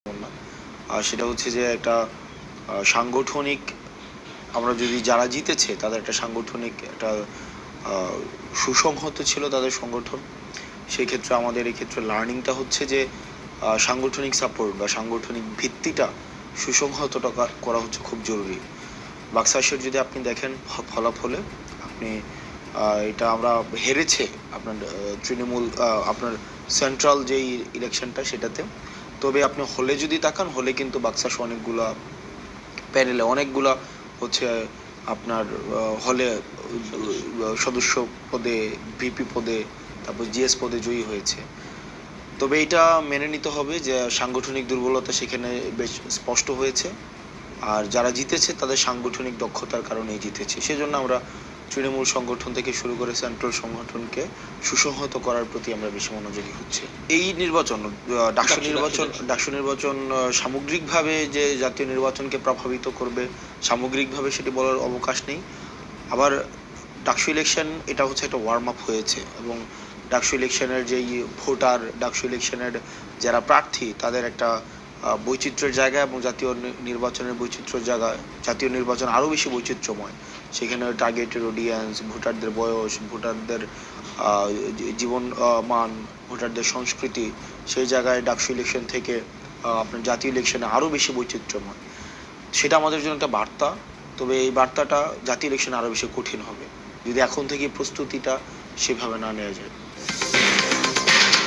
না। আর সেটা হচ্ছে যে একটা সাংগঠনিক, আমরা যদি যারা জিতেছে তাদের একটা সাংগঠনিক একটা সুসংহত ছিল তাদের সংগঠন। সেই ক্ষেত্রে আমাদের এক্ষেত্রে লার্নিংটা হচ্ছে যে সাংগঠনিক সাপোর্ট বা সাংগঠনিক ভিত্তিটা সুসংহতটা করা হচ্ছে খুব জরুরি। বাক্সাসের যদি আপনি দেখেন ফলাফলে, আপনি এটা আমরা হেরেছে আপনার তৃণমূল আপনার সেন্ট্রাল যেই ইলেকশনটা সেটাতে। তবে আপনি হলে যদি তাকান, হলে কিন্তু বাক্সাস অনেকগুলা প্যানেলে অনেকগুলা হচ্ছে আপনার হলে সদস্য পদে, ভিপি পদে, তারপর জিএস পদে জয়ী হয়েছে। তবে এটা মেনে নিতে হবে যে সাংগঠনিক দুর্বলতা সেখানে বেশ স্পষ্ট হয়েছে, আর যারা জিতেছে তাদের সাংগঠনিক দক্ষতার কারণেই জিতেছে। সেজন্য আমরা তৃণমূল সংগঠন থেকে শুরু করে সেন্ট্রাল সংগঠনকে সুসংহত করার প্রতি আমরা বেশি মনোযোগী হচ্ছে। এই নির্বাচন, ডাকসু নির্বাচন সামগ্রিকভাবে যে জাতীয় নির্বাচনকে প্রভাবিত করবে, সামগ্রিকভাবে সেটি বলার অবকাশ নেই। আবার ডাকসু ইলেকশন এটা হচ্ছে একটা ওয়ার্ম আপ হয়েছে, এবং ডাকসু ইলেকশনের যেই ভোটার, ডাকসু ইলেকশনের যারা প্রার্থী, তাদের একটা বৈচিত্র্যের জায়গা, এবং জাতীয় নির্বাচনের বৈচিত্র্যের জায়গা। জাতীয় নির্বাচন আরও বেশি বৈচিত্র্যময়, সেখানে টার্গেটেড অডিয়েন্স, ভোটারদের বয়স, ভোটারদের জীবন মান, ভোটারদের সংস্কৃতি, সেই জায়গায় ডাকসু ইলেকশন থেকে আপনার জাতীয় ইলেকশনে আরও বেশি বৈচিত্র্যময়। সেটা আমাদের জন্য একটা বার্তা। তবে এই বার্তাটা জাতীয় ইলেকশনে আরও বেশি কঠিন হবে যদি এখন থেকে প্রস্তুতিটা সেভাবে না নেওয়া যায়।